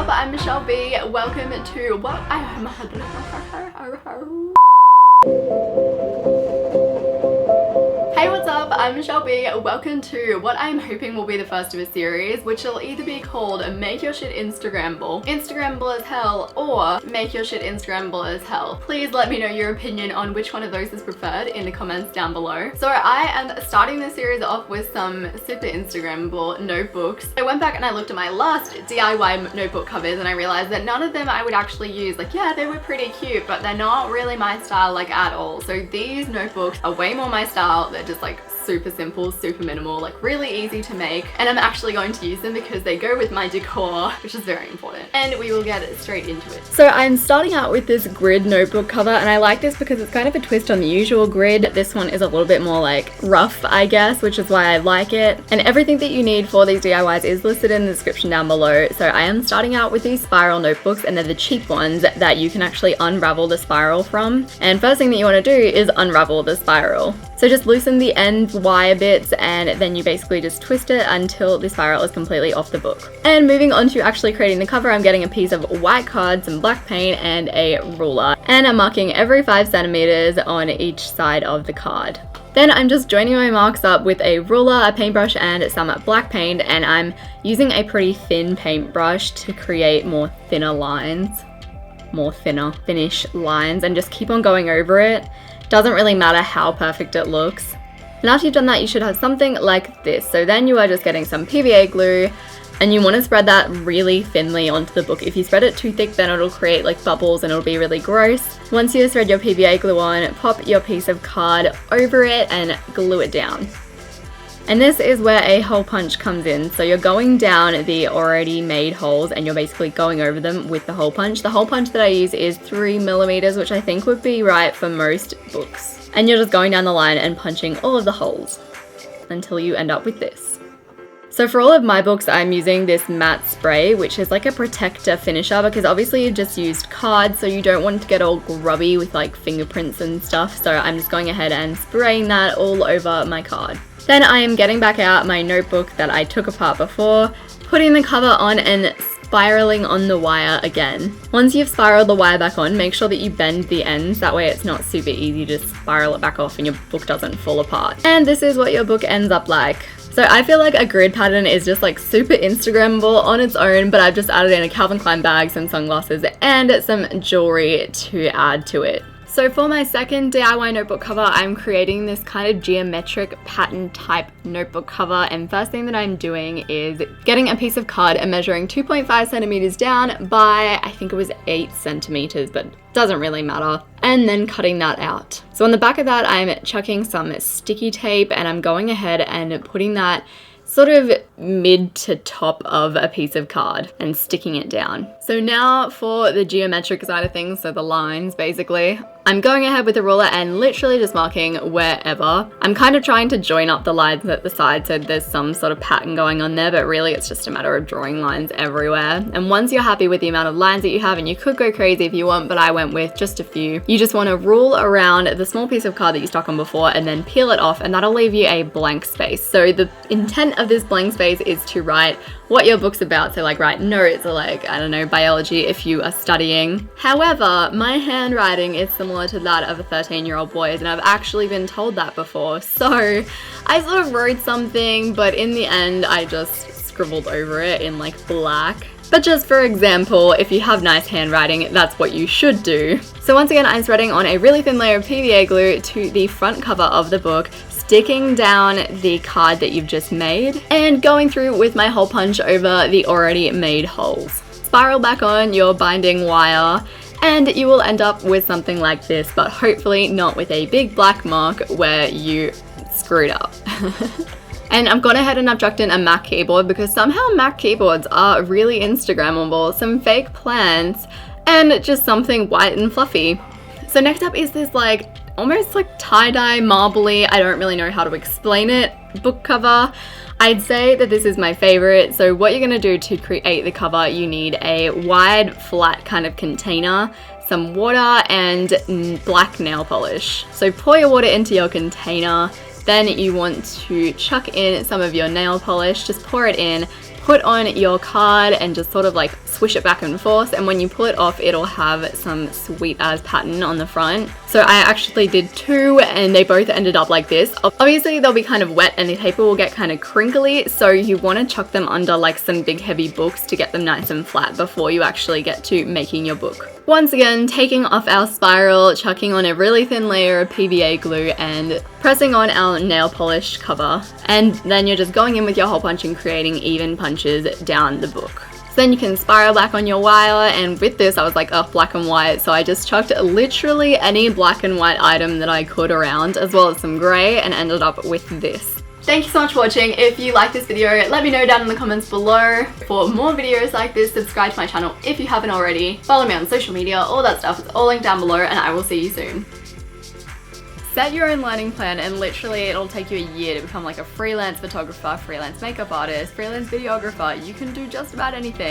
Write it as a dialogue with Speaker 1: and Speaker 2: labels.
Speaker 1: up? I'm Michelle B. Welcome to what I am. Hey, what's up? I'm Michelle B. Welcome to what I'm hoping will be the first of a series, which will either be called Make Your Shit Instagrammable as hell, or Make Your Shit Instagrammable as hell. Please let me know your opinion on which one of those is preferred in the comments down below. So I am starting this series off with some super Instagrammable notebooks. I went back and I looked at my last DIY notebook covers and I realized that none of them I would actually use. Like, yeah, they were pretty cute, but they're not really my style like at all. So these notebooks are way more my style. They're just like super simple, super minimal, like really easy to make, and I'm actually going to use them because they go with my decor, which is very important, and we will get straight into it. So I'm starting out with this grid notebook cover, and I like this because it's kind of a twist on the usual grid. This one is a little bit more like rough, I guess, which is why I like it, and everything that you need for these DIYs is listed in the description down below. So I am starting out with these spiral notebooks, and they're the cheap ones that you can actually unravel the spiral from, and first thing that you want to do is unravel the spiral. So just loosen the end wire bits and then you basically just twist it until the spiral is completely off the book. And moving on to actually creating the cover, I'm getting a piece of white card, some black paint, and a ruler. And I'm marking every 5 centimeters on each side of the card. Then I'm just joining my marks up with a ruler, a paintbrush, and some black paint, and I'm using a pretty thin paintbrush to create more thinner lines. Thinnish lines, and just keep on going over it. Doesn't really matter how perfect it looks. And after you've done that, you should have something like this. So then you are just getting some PVA glue, and you want to spread that really thinly onto the book. If you spread it too thick, then it'll create like bubbles and it'll be really gross. Once you spread your PVA glue on, pop your piece of card over it and glue it down. And this is where a hole punch comes in. So you're going down the already made holes and you're basically going over them with the hole punch. The hole punch that I use is 3mm, which I think would be right for most books. And you're just going down the line and punching all of the holes until you end up with this. So for all of my books, I'm using this matte spray, which is like a protector finisher, because obviously you just used card, so you don't want it to get all grubby with like fingerprints and stuff. So I'm just going ahead and spraying that all over my card. Then I am getting back out my notebook that I took apart before, putting the cover on and spiraling on the wire again. Once you've spiraled the wire back on, make sure that you bend the ends, that way it's not super easy to spiral it back off and your book doesn't fall apart. And this is what your book ends up like. So I feel like a grid pattern is just like super Instagrammable on its own, but I've just added in a Calvin Klein bag, some sunglasses, and some jewelry to add to it. So for my second DIY notebook cover, I'm creating this kind of geometric pattern type notebook cover, and first thing that I'm doing is getting a piece of card and measuring 2.5 centimeters down by, I think it was 8 centimeters, but doesn't really matter, and then cutting that out. So on the back of that, I'm chucking some sticky tape and I'm going ahead and putting that sort of mid to top of a piece of card and sticking it down. So now for the geometric side of things, so the lines basically, I'm going ahead with a ruler and literally just marking wherever. I'm kind of trying to join up the lines at the side so there's some sort of pattern going on there, but really it's just a matter of drawing lines everywhere. And once you're happy with the amount of lines that you have, and you could go crazy if you want, but I went with just a few, you just want to rule around the small piece of card that you stuck on before and then peel it off, and that'll leave you a blank space. So the intent of this blank space is to write what your book's about. So like write notes or like, I don't know, biology if you are studying. However, my handwriting is similar to that of a 13-year-old boy's, and I've actually been told that before. So I sort of wrote something, but in the end I just scribbled over it in like black. But just for example, if you have nice handwriting, that's what you should do. So once again, I'm spreading on a really thin layer of PVA glue to the front cover of the book, sticking down the card that you've just made, and going through with my hole punch over the already made holes. Spiral back on your binding wire, and you will end up with something like this, but hopefully not with a big black mark where you screwed up. And I've gone ahead and I've chucked in a Mac keyboard because somehow Mac keyboards are really Instagrammable, some fake plants, and just something white and fluffy. So next up is this like almost like tie-dye, marbly, I don't really know how to explain it, book cover. I'd say that this is my favorite. So what you're gonna do to create the cover, you need a wide, flat kind of container, some water, and black nail polish. So pour your water into your container, then you want to chuck in some of your nail polish, just pour it in, put on your card and just sort of like swish it back and forth, and when you pull it off it'll have some sweet ass pattern on the front. So I actually did 2 and they both ended up like this. Obviously they'll be kind of wet and the paper will get kind of crinkly, so you want to chuck them under like some big heavy books to get them nice and flat before you actually get to making your book. Once again, taking off our spiral, chucking on a really thin layer of PVA glue and pressing on our nail polish cover, and then you're just going in with your hole punch and creating even punches down the book. So then you can spiral back on your wire, and with this I was like, oh, black and white, so I just chucked literally any black and white item that I could around, as well as some grey, and ended up with this. Thank you so much for watching. If you like this video, let me know down in the comments below. For more videos like this, subscribe to my channel if you haven't already. Follow me on social media, all that stuff is all linked down below, and I will see you soon. Set your own learning plan and literally it'll take you a year to become like a freelance photographer, freelance makeup artist, freelance videographer. You can do just about anything.